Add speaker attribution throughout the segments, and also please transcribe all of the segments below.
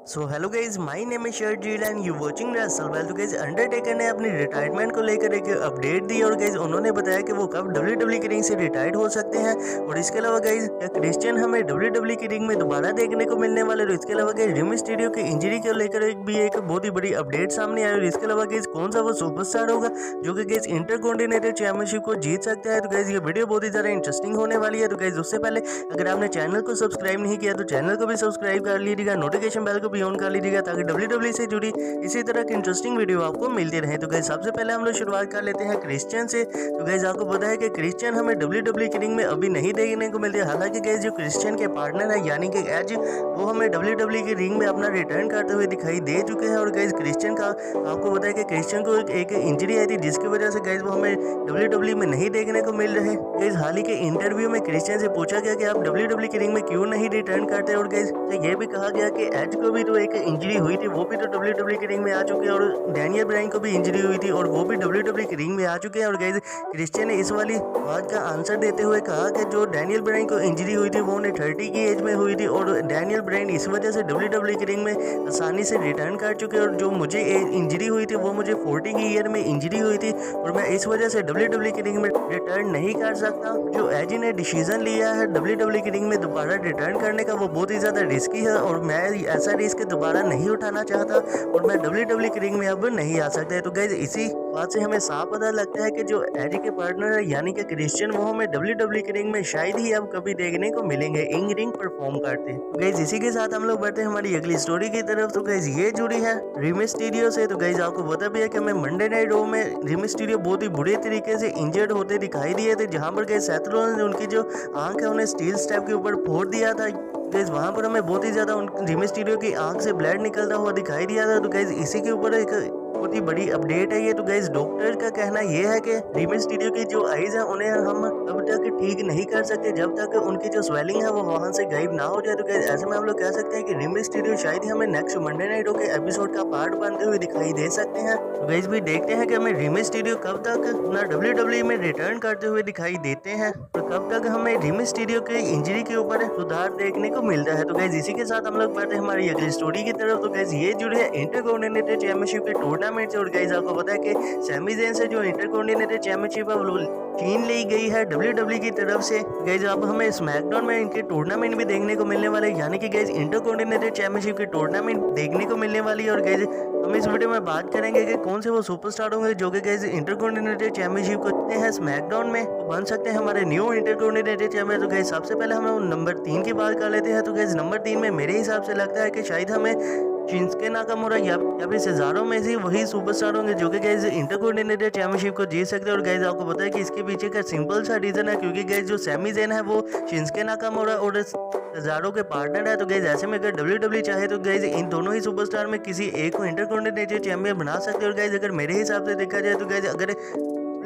Speaker 1: So hello guys, my name is Sharjeel and you watching wrestle well. तो guys Undertaker ने अपनी retirement को लेकर एक अपडेट दी और गाइज उन्होंने बताया कि वो कब डब्ल्यूडब्ल्यू की रिंग से रिटायर्ड हो सकते हैं। और इसके अलावा गाइज क्या क्रिश्चियन हमें डब्ल्यूडब्ल्यू की रिंग में दोबारा देखने को मिलने वाले। और इसके अलावा गाइज रे मिस्टीरियो की इंजरी को लेकर एक बहुत ही बड़ी अपडेट सामने आई। और इसके अलावा गाइज कौन सा वो सुपरस्टार होगा जो कि गाइज इंटरकॉन्टिनेंटल चैंपियनशिप को जीत सकता है। तो गाइज ये वीडियो बहुत ही ज्यादा इंटरेस्टिंग होने वाली है। तो गाइज उससे पहले अगर आपने चैनल को सब्सक्राइब नहीं किया तो चैनल को भी सब्सक्राइब कर लीजिएगा, नोटिफिकेशन बेल को भी ऑन कर लीजिएगा ताकि डब्ल्यूडब्ल्यू से जुड़ी इसी तरह की इंटरेस्टिंग वीडियो आपको मिलती रहे। तो गाइस सबसे पहले हम लोग शुरुआत कर लेते हैं क्रिश्चियन से। तो गाइस आपको पता है कि क्रिश्चियन हमें डब्ल्यूडब्ल्यू की रिंग में अभी नहीं देखने को मिलती है। हालांकि गाइस जो क्रिश्चियन के पार्टनर है यानी कि एज, वो हमें डब्ल्यूडब्ल्यू की रिंग में अपना रिटर्न करते हुए दिखाई दे चुके हैं। और गाइस क्रिश्चियन का आपको पता है कि क्रिश्चियन को एक इंजरी आई थी जिसकी वजह से गाइस वो हमें डब्ल्यूडब्ल्यू में नहीं देखने को मिल रहे। गाइस हाल ही के इंटरव्यू में क्रिश्चियन से पूछा गया कि आप डब्ल्यूडब्ल्यू की रिंग में क्यों नहीं रिटर्न करते। और गाइस ये भी कहा गया कि एज को भी तो एक इंजरी हुई थी, वो भी तो डब्ल्यूडब्ल्यू की रिंग में आ चुके हैं। और डैनियल ब्रायन को भी इंजरी हुई थी और वो भी डब्ल्यूडब्ल्यू की रिंग में आ चुके हैं। और गाइस क्रिश्चियन ने इस वाली बात का आंसर देते हुए कहा कि जो डैनियल ब्रायन को इंजरी हुई थी वो उन्हें 30 की एज में हुई थी और डैनियल ब्रायन इस वजह से डब्ल्यूडब्ल्यू की रिंग में आसानी से रिटर्न कर चुके हैं। और जो मुझे इंजरी हुई थी वो मुझे 40 की ईयर में इंजरी हुई थी और मैं इस वजह से डब्ल्यूडब्ल्यू की रिंग में रिटर्न नहीं कर सकता। जो एजी ने डिसीजन लिया है डब्ल्यूडब्ल्यू की रिंग में दोबारा रिटर्न करने का वो बहुत ही ज़्यादा रिस्की है और मैं ऐसा रिस्क दोबारा नहीं उठाना चाहता और मैं डब्ल्यूडब्ल्यू की रिंग में अब नहीं आ सकता है। तो गाइज इसी बात से हमें साफ पता लगता है कि जो एजी के पार्टनर है यानी कि क्रिश्चियन वो हमें डब्ल्यूडब्ल्यू की रिंग में शायद ही अब कभी देखने को मिलेंगे इन रिंग परफॉर्म करते। तो गाइज इसी के साथ हम लोग बढ़ते हैं हमारी अगली स्टोरी की तरफ। तो गाइज ये जुड़ी है रे मिस्टीरियो से। तो गाइज आपको पता भी है कि हमें मंडे नाइट रॉ में रे मिस्टीरियो बहुत ही बुरे तरीके से इंजर्ड होते दिखाई दिए थे, जहां पर गाइज सेथ रॉलिंस ने उनकी जो आंख है उन्हें स्टील स्टेप के ऊपर फोड़ दिया था। गाइज वहां पर हमें बहुत ही ज्यादा रे मिस्टीरियो की आंख से ब्लड निकलता हुआ दिखाई दिया था। तो गाइज इसी के ऊपर एक बहुत ही बड़ी अपडेट है ये। तो गाइज डॉक्टर का कहना ये है कि रे मिस्टीरियो की जो आईज है उन्हें हम अब तक ठीक नहीं कर सकते जब तक उनकी जो स्वेलिंग है वो वहां से गायब ना हो जाए। तो गाइज ऐसे में हम लोग कह सकते हैं कि रे मिस्टीरियो शायद ही हमें नेक्स्ट मंडे नाइट के एपिसोड का पार्ट बनते हुए दिखाई दे सकते हैं। तो गाइज भी देखते हैं कि हमें रे मिस्टीरियो कब तक अपना डब्ल्यूडब्ल्यू में रिटर्न करते हुए दिखाई देते हैं और कब तक हमें रे मिस्टीरियो के इंजरी के ऊपर सुधार देखने को मिलता है। तो गाइज इसी के साथ हम लोग बढ़ते हैं हमारी अगली स्टोरी की तरफ। तो गाइज ये जुड़े है इंटरकॉन्टिनेंटल चैंपियनशिप के टूर्नामेंट से। और गाइज आपको पता है कि सैमी ज़ेन से जो इंटरकॉन्टिनेंटल चैंपियनशिप है वो छीन ली गई है डब्ल्यूडब्ल्यू की तरफ से। गाइज अब हमें स्मैकडाउन में इनके टूर्नामेंट भी देखने को मिलने वाले यानी कि गाइज इंटरकॉन्टिनेंटल चैंपियनशिप की टूर्नामेंट देखने को मिलने वाली है। और गाइज हम इस वीडियो में बात करेंगे कि कौन से वो सुपरस्टार होंगे जो कि गाइज इंटरकॉन्टिनेंटल चैंपियनशिप करते हैं स्मैकडाउन में तो बन सकते हैं हमारे न्यू इंटरकॉन्टिनेंटल चैंपियन। तो गाइज सबसे पहले हम नंबर 3 की बात कर लेते हैं। तो गाइज नंबर 3 में मेरे हिसाब से लगता है कि शायद हमें शिंस्के नाकामुरा या फिर सेजारो में से वही सुपरस्टार होंगे जो कि गाइज इंटरकॉन्टिनेंटल चैंपियनशिप को जीत सकते हैं। और गाइज आपको पता है कि इसके पीछे का सिंपल सा रीजन है क्योंकि गाइज जो सैमी ज़ेन है वो शिंस्के नाकामुरा और सेजारो के पार्टनर है। तो गाइज ऐसे में अगर डब्ल्यूडब्ल्यू चाहे तो गाइज इन दोनों ही सुपरस्टार में किसी एक को इंटरकॉन्टिनेंटल चैंपियन बना सकते हैं। और गाइज अगर मेरे हिसाब से देखा जाए तो गाइज अगर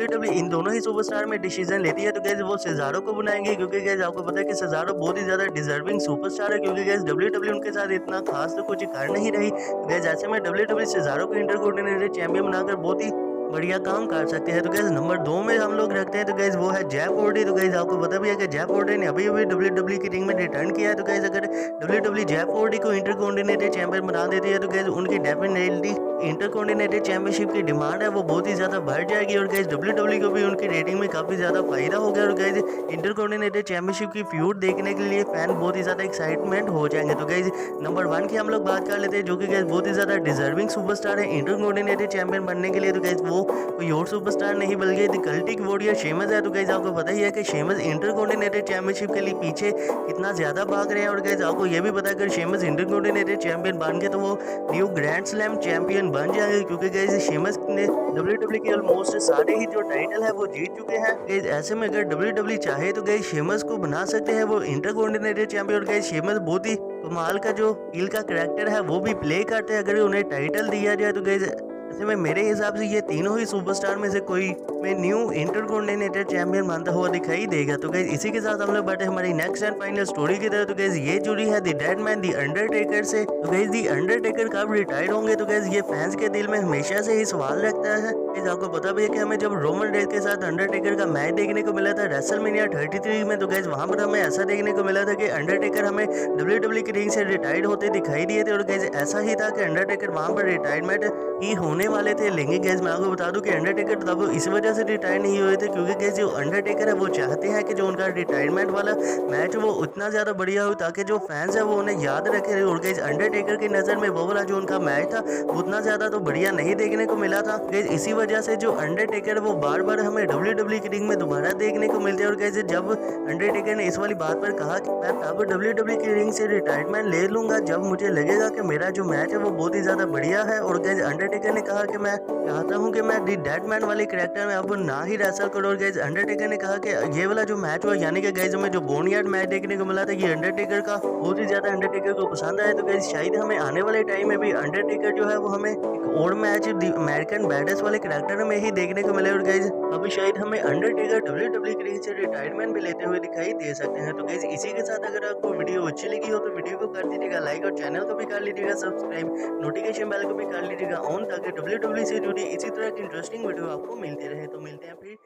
Speaker 1: डब्ल्यूडब्ल्यू इन दोनों ही सुपरस्टार में डिसीजन लेती है तो गाइज वो सेजारो को बनाएंगे क्योंकि गाइज आपको पता है कि सेजारो बहुत ही ज्यादा डिजर्विंग सुपरस्टार है क्योंकि गाइज डब्ल्यूडब्ल्यू उनके साथ इतना खास तो कुछ कर नहीं रही। गाइज ऐसे में डब्ल्यूडब्ल्यू सेजारो को इंटरकॉन्टिनेंटल चैंपियन बनाकर बहुत ही बढ़िया काम कर सकते हैं। तो गाइज नंबर 2 में हम लोग रखते हैं तो गाइज वो है जेफ हार्डी। तो गाइज आपको पता भी है कि जेफ हार्डी ने अभी डब्ल्यूडब्ल्यू की रिंग में रिटर्न किया है। तो गाइज अगर डब्ल्यूडब्ल्यू जेफ हार्डी को इंटरकॉन्टिनेंटल चैंपियन बना देती है तो गाइज उनकी डेफिनेटली इंटरकॉन्टिनेंटल चैंपियनशिप की डिमांड है वो बहुत ही ज्यादा बढ़ जाएगी और गाइज डब्ल्यूडब्ल्यू को भी उनकी रेटिंग में काफी ज्यादा फायदा हो गया। और गाइज इंटरकॉन्टिनेंटल चैंपियनशिप की फ्यूड देखने के लिए फैन बहुत ही ज्यादा एक्साइटमेंट हो जाएंगे। तो गाइज नंबर 1 की हम लोग बात कर लेते हैं जो कि गाइज बहुत ही ज्यादा डिजर्विंग सुपरस्टार है इंटरकॉन्टिनेंटल चैंपियन बनने के लिए। तो गाइज वो कोई और सुपरस्टार नहीं बल्कि द कल्टिक वॉरियर शेमस है। तो गाइज आपको पता ही है कि शेमस इंटरकॉन्टिनेंटल चैंपियनशिप के लिए पीछे कितना ज्यादा भाग रहे हैं। और गाइज आपको ये भी पता है कि शेमस इंटरकॉन्टिनेंटल चैंपियन बन गए तो वो न्यू ग्रैंड स्लैम चैंपियन बन जाएंगे क्योंकि गाइज शेमस ने डब्ल्यूडब्ल्यू के ऑलमोस्ट सारे ही जो टाइटल है वो जीत चुके हैं। गाइज ऐसे में अगर डब्ल्यूडब्ल्यू चाहे तो गाइज शेमस को बना सकते हैं वो इंटरकॉन्टिनेंटल चैंपियन। और गाइज शेमस बहुत ही कमाल का जो हील का कैरेक्टर है वो भी प्ले करते हैं अगर उन्हें टाइटल दिया जाए। तो गाइज ऐसे में मेरे हिसाब से ये तीनों ही सुपरस्टार में से कोई में न्यू इंटरकॉन्टिनेंटल चैंपियन बनता हुआ दिखाई देगा। तो गाइज इसी के साथ हम लोग बैठे हमारी नेक्स्ट एंड फाइनल स्टोरी की तरह। तो गाइज ये जुड़ी है the dead man the Undertaker से। तो गाइज द अंडरटेकर कब रिटायर्ड होंगे तो गाइज ये फैंस के दिल में हमेशा से ही सवाल रखता है। गाइस आपको पता भी है कि हमें जब रोमन रेंस के साथ अंडरटेकर का मैच देखने को मिला था रेसलमेनिया 33 में, तो गाइस वहां पर हमें ऐसा देखने को मिला था कि अंडरटेकर हमें डब्ल्यूडब्ल्यूई की रिंग से रिटायर्ड होते दिखाई दिए थे। और गाइस ऐसा ही था कि अंडरटेकर वहां पर रिटायरमेंट ही होने वाले थे, लेकिन गाइस मैं आपको बता दूं कि अंडरटेकर तब इस वजह से रिटायर नहीं हुए थे क्योंकि गाइस जो अंडरटेकर है वो चाहते हैं कि जो उनका रिटायरमेंट वाला मैच वो उतना ज़्यादा बढ़िया हो ताकि जो फैंस है वो उन्हें याद रखे। और गाइस अंडरटेकर की नज़र में वो वाला जो उनका मैच था उतना ज़्यादा तो बढ़िया नहीं देखने को मिला था। गाइस इसी वजह से जो अंडरटेकर वो बार बार हमें डब्ल्यूडब्ल्यूई की रिंग में दोबारा देखने को मिलते हैं। और गाइस जब अंडरटेकर ने इस वाली बात पर कहा कि मैं तब डब्ल्यूडब्ल्यूई की रिंग से रिटायरमेंट ले लूंगा जब मुझे लगेगा कि मेरा जो मैच है वो बहुत ही ज़्यादा बढ़िया है। और गाइस अंडरटेकर ने कहा कि मैं चाहता हूं कि मैं दी डेडमैन वाले कैरेक्टर में अब ना ही रेसल करूं। और गाइस अंडरटेकर ने कहा कि ये वाला जो मैच हुआ यानी कि गाइस हमें जो बोनयार्ड मैच देखने को मिला था ये अंडरटेकर का बहुत ही ज्यादा अंडरटेकर को पसंद आया। तो गाइस शायद हमें आने वाले टाइम में भी अंडरटेकर जो है वो हमें एक और मैच अमेरिकन बैडेस्ट वाले कैरेक्टर में ही देखने को मिले। और गाइस अभी शायद हमें अंडरटेकर डब्ल्यूडब्ल्यूई की रिंग से रिटायरमेंट भी लेते हुए दिखाई दे सकते हैं। तो गाइस इसी के साथ अगर आपको वीडियो अच्छी लगी हो तो वीडियो को कर दीजिएगा लाइक और चैनल को भी कर लीजिएगा सब्सक्राइब, नोटिफिकेशन बेल को भी कर लीजिएगा ऑन ताकि डब्ल्यूडब्ल्यूई से जुड़ी इसी तरह की इंटरेस्टिंग वीडियो आपको मिलती रहे। तो मिलते हैं फिर